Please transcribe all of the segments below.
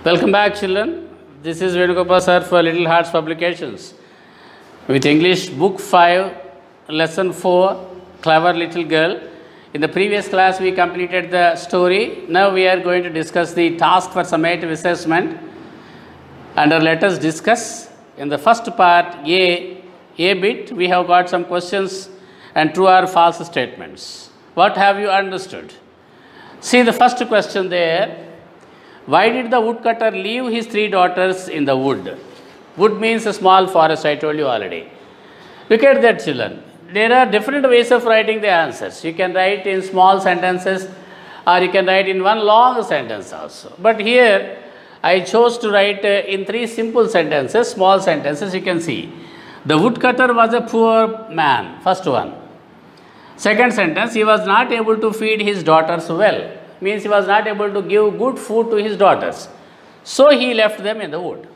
Welcome back, children. This is Venugopal sir for Little Hearts Publications with English Book 5, Lesson 4, Clever Little Girl. In the previous class, we completed the story. Now we are going to discuss the task for summative assessment. And let us discuss in the first part, A bit, we have got some questions and true or false statements. What have you understood? See the first question there. Why did the woodcutter leave his 3 daughters in the wood? Wood means a small forest, I told you already. Look at that, children. There are different ways of writing the answers. You can write in small sentences or you can write in one long sentence also. But here, I chose to write in 3 simple sentences, small sentences, you can see. The woodcutter was a poor man, first one. Second sentence, he was not able to feed his daughters well. Means he was not able to give good food to his daughters. So he left them in the wood.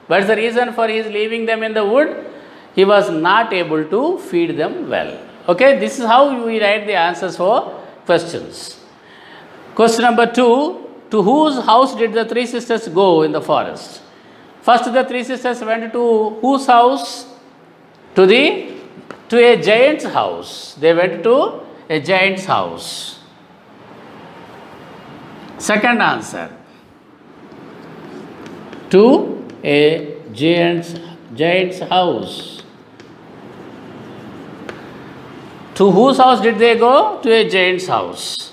What's the reason for his leaving them in the wood? He was not able to feed them well. Okay, this is how we write the answers for questions. Question number 2. To whose house did the 3 sisters go in the forest? First the 3 sisters went to whose house? To a giant's house. They went to a giant's house. Second answer. To a giant's house. To whose house did they go? To a giant's house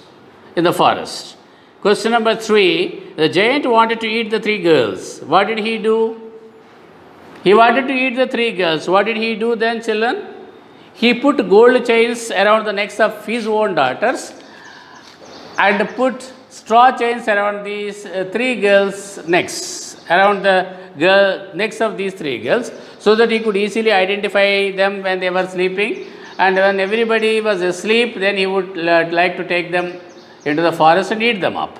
in the forest. Question number 3. The giant wanted to eat the 3 girls. What did he do? He wanted to eat the 3 girls. What did he do then, children? He put gold chains around the necks of his own daughters and put straw chains around these 3 girls' necks, around the necks of these 3 girls, so that he could easily identify them when they were sleeping. And when everybody was asleep, then he would like to take them into the forest and eat them up.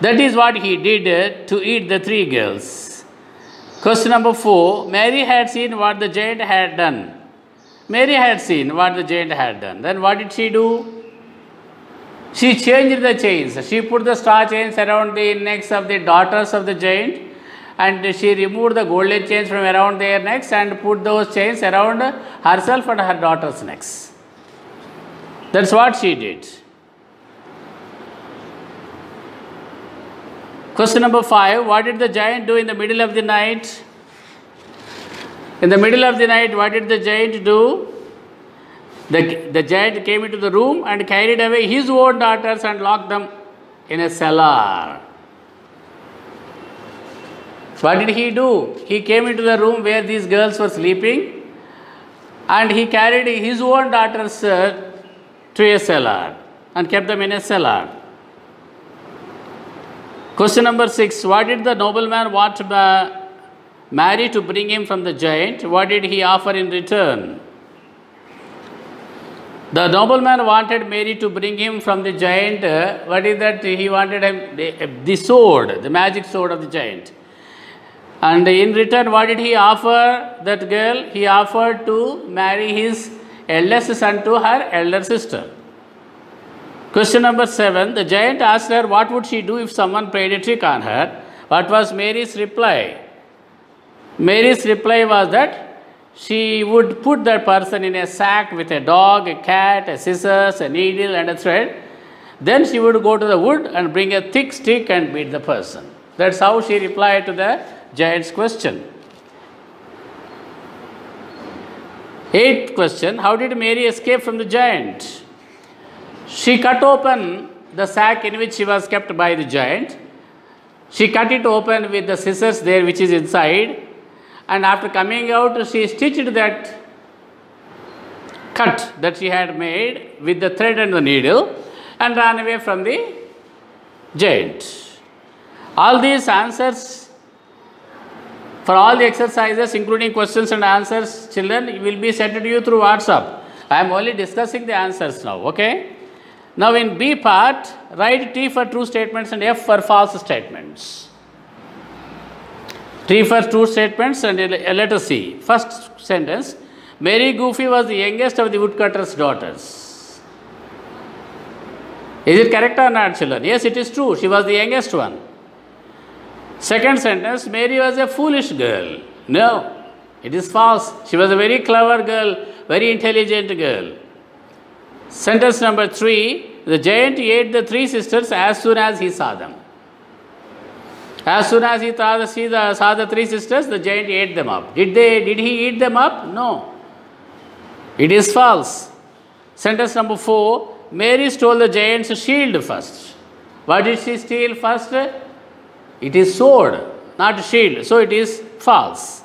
That is what he did to eat the 3 girls. Question number 4. Mary had seen what the giant had done. Mary had seen what the giant had done. Then what did she do? She changed the chains. She put the straw chains around the necks of the daughters of the giant, and she removed the golden chains from around their necks and put those chains around herself and her daughters' necks. That's what she did. Question number 5. What did the giant do in the middle of the night? In the middle of the night, what did the giant do? The giant came into the room and carried away his own daughters and locked them in a cellar. What did he do? He came into the room where these girls were sleeping and he carried his own daughters to a cellar and kept them in a cellar. Question number 6. What did the nobleman want Mary to bring him from the giant? What did he offer in return? The nobleman wanted Mary to bring him from the giant. What is that? He wanted the sword, the magic sword of the giant. And in return, what did he offer that girl? He offered to marry his eldest son to her elder sister. Question number 7. The giant asked her what would she do if someone played a trick on her. What was Mary's reply? Mary's reply was that she would put that person in a sack with a dog, a cat, a scissors, a needle and a thread. Then she would go to the wood and bring a thick stick and beat the person. That's how she replied to the giant's question. 8th question. How did Mary escape from the giant? She cut open the sack in which she was kept by the giant. She cut it open with the scissors there which is inside. And after coming out, she stitched that cut that she had made with the thread and the needle and ran away from the giant. All these answers for all the exercises, including questions and answers, children, will be sent to you through WhatsApp. I am only discussing the answers now, okay? Now in B part, write T for true statements and F for false statements. T for true statements and let us see. First sentence. Mary Goofy was the youngest of the woodcutter's daughters. Is it correct or not, children? Yes, it is true. She was the youngest one. Second sentence, Mary was a foolish girl. No, it is false. She was a very clever girl, very intelligent girl. Sentence number 3, the giant ate the 3 sisters as soon as he saw them. As soon as he saw the 3 sisters, the giant ate them up. Did he eat them up? No. It is false. Sentence number 4, Mary stole the giant's shield first. What did she steal first? It is sword, not shield. So it is false.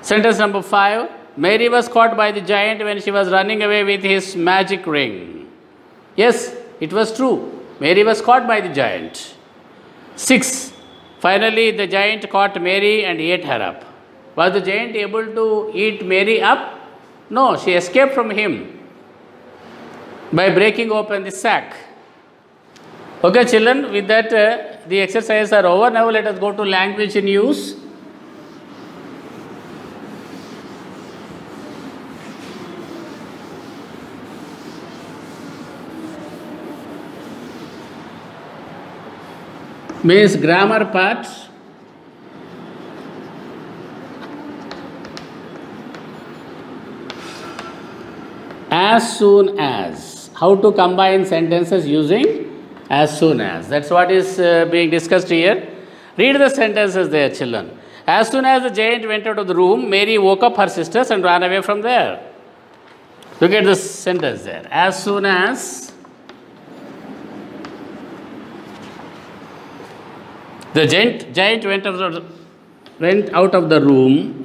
Sentence number 5, Mary was caught by the giant when she was running away with his magic ring. Yes, it was true. Mary was caught by the giant. 6, finally the giant caught Mary and ate her up. Was the giant able to eat Mary up? No, she escaped from him by breaking open the sack. Okay, children, with that the exercises are over. Now let us go to language in use. Means grammar part. As soon as. How to combine sentences using as soon as. That's what is being discussed here. Read the sentences there, children. As soon as the giant went out of the room, Mary woke up her sisters and ran away from there. Look at the sentence there. As soon as the giant went out of the room,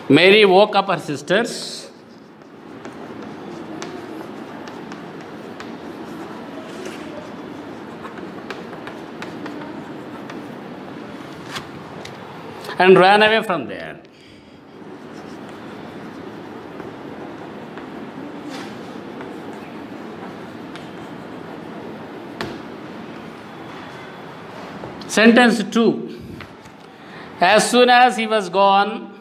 Mary woke up her sisters. And ran away from there. Sentence 2. As soon as he was gone,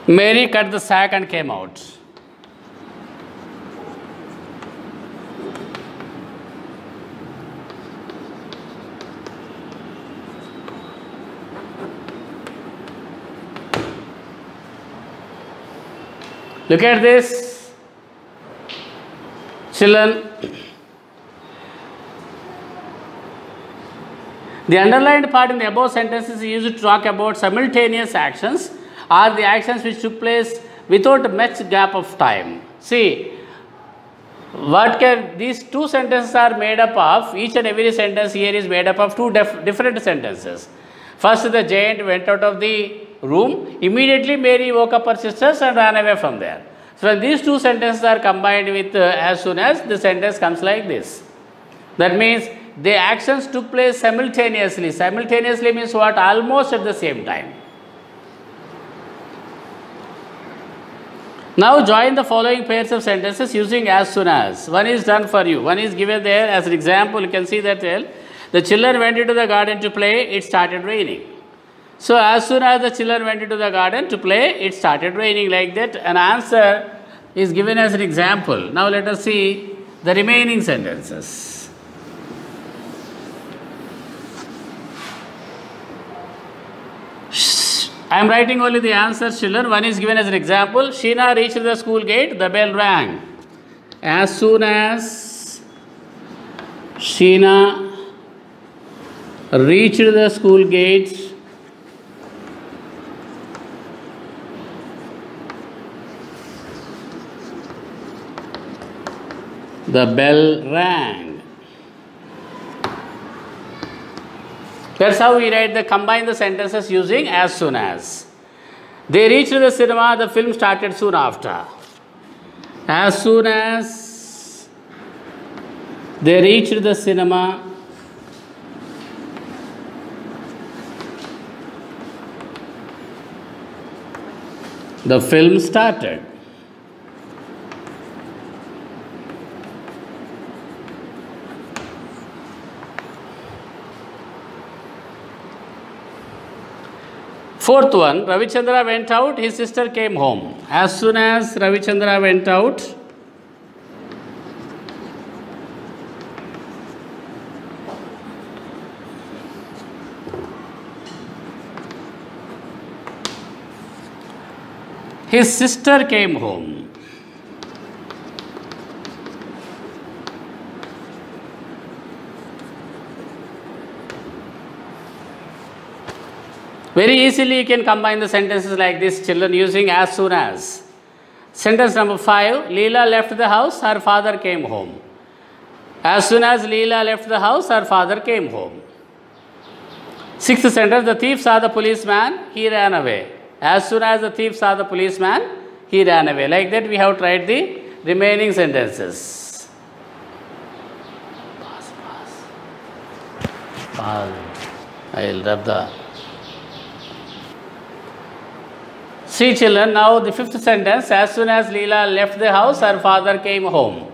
Mary cut the sack and came out. Look at this, children. The underlined part in the above sentences is used to talk about simultaneous actions or the actions which took place without much gap of time. See, these 2 sentences are made up of, each and every sentence here is made up of 2 different sentences. First, the giant went out of the room. Immediately, Mary woke up her sisters and ran away from there. So, when these 2 sentences are combined with as soon as, the sentence comes like this. That means the actions took place simultaneously. Simultaneously means what? Almost at the same time. Now join the following pairs of sentences using as soon as. One is done for you. One is given there as an example. You can see that the children went into the garden to play. It started raining. So as soon as the children went into the garden to play, it started raining, like that. An answer is given as an example. Now let us see the remaining sentences. I am writing only the answers, children. One is given as an example. Sheena reached the school gate, the bell rang. As soon as Sheena reached the school gate, the bell rang. That's how we combine the sentences using as soon as. They reached the cinema, the film started soon after. As soon as they reached the cinema, The film started. Fourth one, Ravichandra went out, his sister came home. As soon as Ravichandra went out, his sister came home. Very easily you can combine the sentences like this, children, using as soon as. Sentence number 5, Leela left the house, her father came home. As soon as Leela left the house, her father came home. Sixth sentence, the thief saw the policeman, he ran away. As soon as the thief saw the policeman, he ran away. Like that we have tried the remaining sentences. Pause. I will rub the... See children, now the fifth sentence, as soon as Leela left the house, her father came home.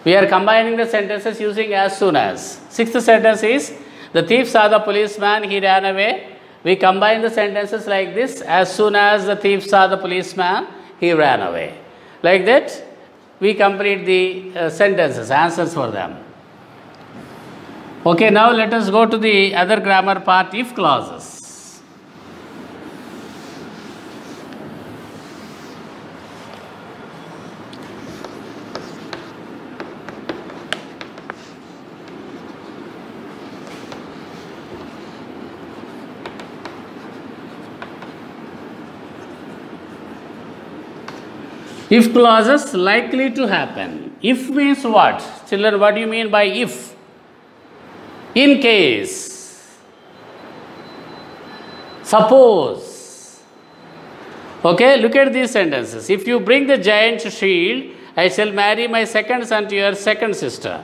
We are combining the sentences using as soon as. Sixth sentence is, the thief saw the policeman, he ran away. We combine the sentences like this, as soon as the thief saw the policeman, he ran away. Like that, we complete the sentences, answers for them. Okay, now let us go to the other grammar part, if clauses. If clauses likely to happen. If means what? Children, what do you mean by if? In case. Suppose. Okay, look at these sentences. If you bring the giant shield, I shall marry my second son to your second sister.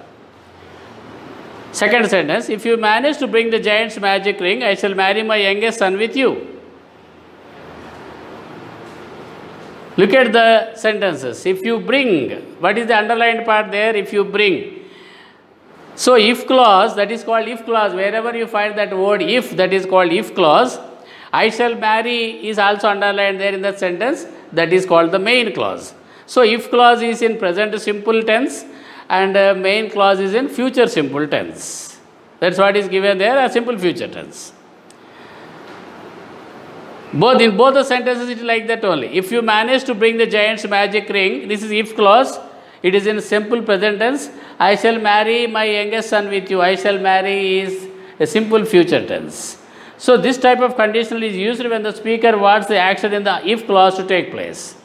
Second sentence, if you manage to bring the giant's magic ring, I shall marry my youngest son with you. Look at the sentences. If you bring, what is the underlined part there? If you bring. So, if clause, that is called if clause. Wherever you find that word if, that is called if clause. I shall marry is also underlined there in that sentence. That is called the main clause. So, if clause is in present simple tense and main clause is in future simple tense. That's what is given there, a simple future tense. In both the sentences it is like that only. If you manage to bring the giant's magic ring, this is if clause, it is in simple present tense. I shall marry my youngest son with you. I shall marry is a simple future tense. So this type of conditional is used when the speaker wants the action in the if clause to take place.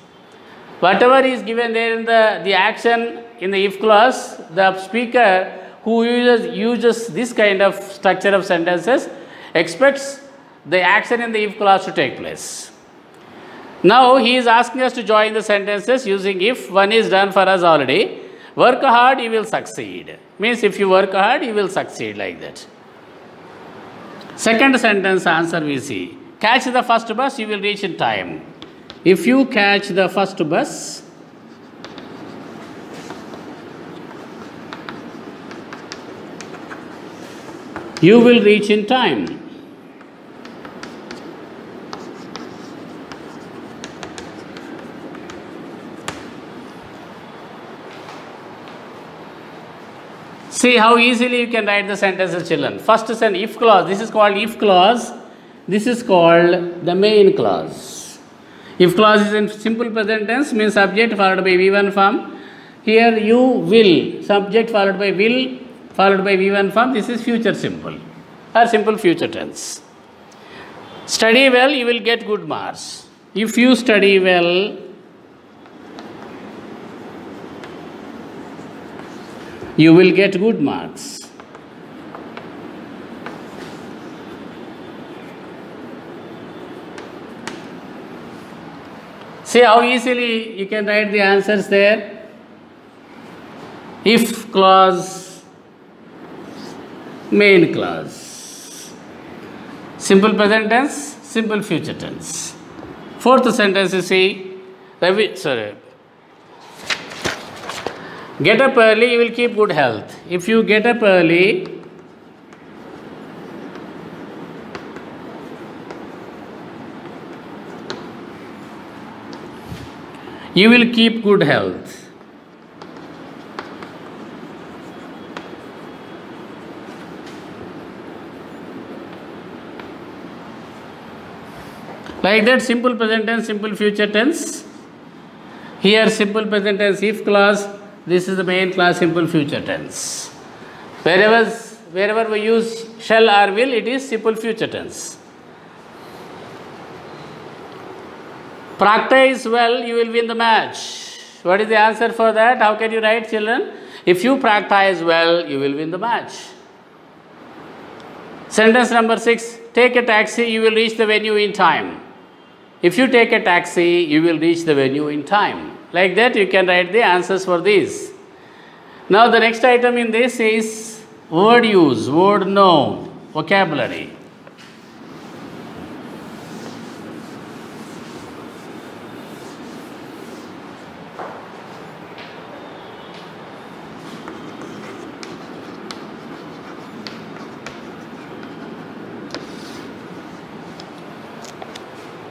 Whatever is given there in the action in the if clause, the speaker who uses this kind of structure of sentences expects the action in the if clause to take place. Now he is asking us to join the sentences using if. One is done for us already. Work hard, you will succeed. Means if you work hard, you will succeed, like that. Second sentence answer we see. Catch the first bus, you will reach in time. If you catch the first bus, you will reach in time. See how easily you can write the sentences, children. First is an if clause. This is called if clause. This is called the main clause. If clause is in simple present tense, means subject followed by V1 form. Here you will, subject followed by will, followed by V1 form. This is future simple or simple future tense. Study well, you will get good marks. If you study well, you will get good marks. See how easily you can write the answers there. If clause, main clause. Simple present tense, simple future tense. Fourth sentence you see, sorry. Get up early, you will keep good health. If you get up early, you will keep good health. Like that, simple present tense, simple future tense. Here, simple present tense if clause. This is the main clause, simple future tense. Wherever we use shall or will, it is simple future tense. Practice well, you will win the match. What is the answer for that? How can you write, children? If you practice well, you will win the match. Sentence number 6. Take a taxi, you will reach the venue in time. If you take a taxi, you will reach the venue in time. Like that, you can write the answers for these. Now, the next item in this is word use, word know, vocabulary.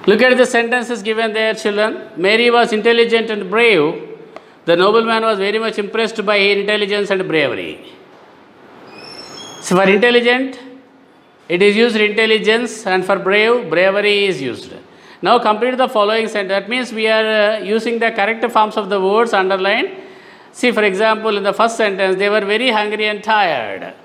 Look at the sentences given there, children. Mary was intelligent and brave. The nobleman was very much impressed by her intelligence and bravery. So, for intelligent, it is used intelligence, and for brave, bravery is used. Now, complete the following sentence. That means we are using the correct forms of the words underlined. See, for example, in the first sentence, they were very hungry and tired.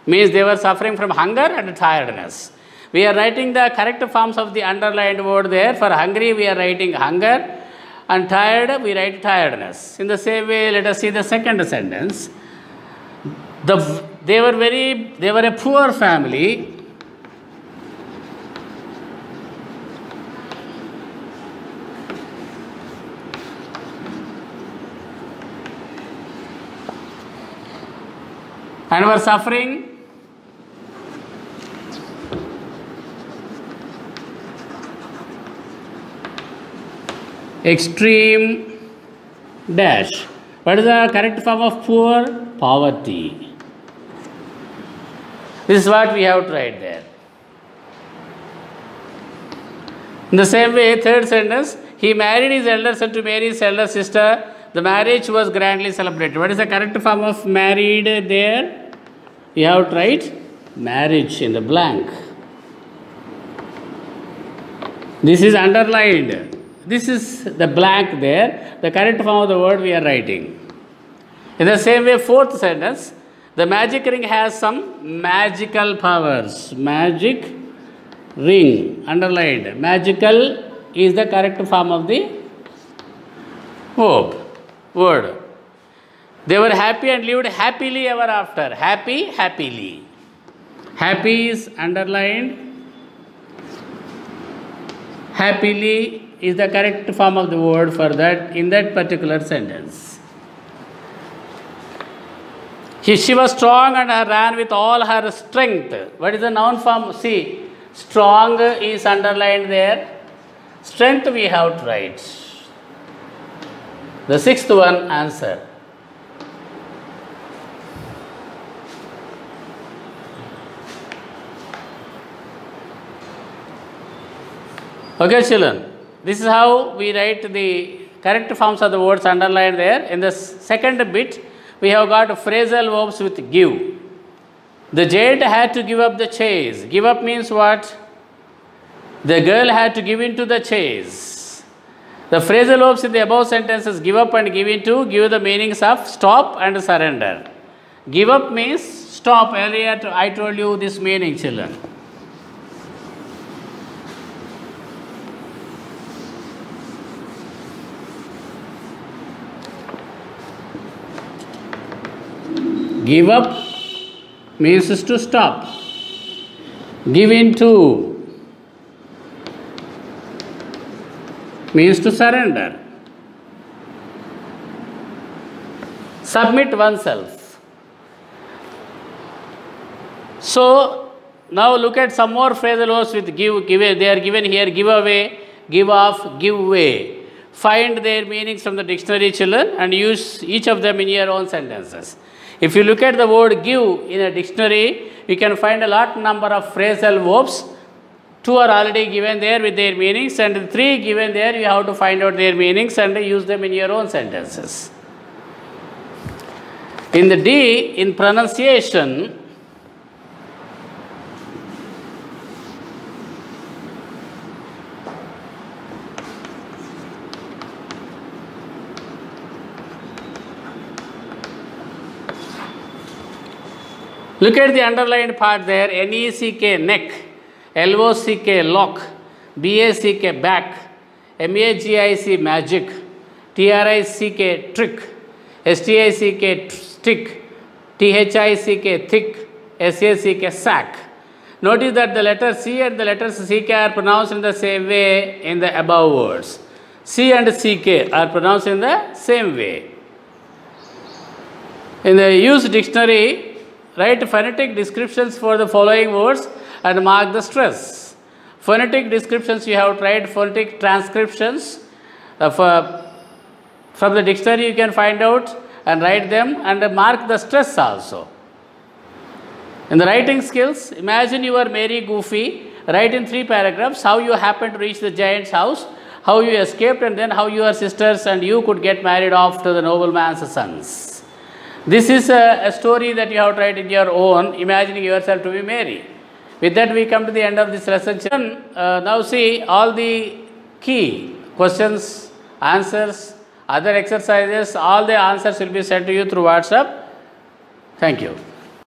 Means they were suffering from hunger and tiredness. We are writing the correct forms of the underlined word there. For hungry, we are writing hunger, and tired, we write tiredness. In the same way, let us see the second sentence. They were a poor family. And were suffering extreme dash. What is the correct form of poor? Poverty. This is what we have tried there. In the same way, third sentence, he married his elder son to Mary's elder sister. The marriage was grandly celebrated. What is the correct form of married there? We have tried marriage in the blank. This is underlined. This is the blank there. The correct form of the word we are writing. In the same way, fourth sentence, the magic ring has some magical powers. Magic ring, underlined. Magical is the correct form of the word. They were happy and lived happily ever after. Happy, happily. Happy is underlined. Happily is the correct form of the word for that in that particular sentence. She was strong and ran with all her strength. What is the noun form? See, strong is underlined there. Strength we have to write. The sixth one, answer. Okay, children. This is how we write the correct forms of the words underlined there. In the second bit, we have got phrasal verbs with give. The giant had to give up the chase. Give up means what? The girl had to give in to the chase. The phrasal verbs in the above sentences, give up and give in to, give the meanings of stop and surrender. Give up means stop. Earlier I told you this meaning, children. Give up means to stop. Give in to means to surrender. Submit oneself. So, now look at some more phrasal verbs with give. They are given here. Give away, give off, give way. Find their meanings from the dictionary, children, and use each of them in your own sentences. If you look at the word give in a dictionary, you can find a lot number of phrasal verbs. 2 are already given there with their meanings, and 3 given there, you have to find out their meanings and use them in your own sentences. In the D, in pronunciation, look at the underlined part there, N-E-C-K, neck, L-O-C-K, lock, B-A-C-K, back, M-A-G-I-C, magic, T-R-I-C-K, trick, S-T-I-C-K, stick, T-H-I-C-K, thick, S-A-C-K, sack. Notice that the letter C and the letters C-K are pronounced in the same way in the above words. C and C-K are pronounced in the same way. In the used dictionary, write phonetic descriptions for the following words and mark the stress. Phonetic descriptions, you have tried phonetic transcriptions. From the dictionary, you can find out and write them and mark the stress also. In the writing skills, imagine you are Mary Goofy. Write in 3 paragraphs how you happened to reach the giant's house, how you escaped, and then how your sisters and you could get married off to the nobleman's sons. This is a story that you have tried in your own, imagining yourself to be Mary. With that, we come to the end of this lesson. Now see all the key questions, answers, other exercises, all the answers will be sent to you through WhatsApp. Thank you.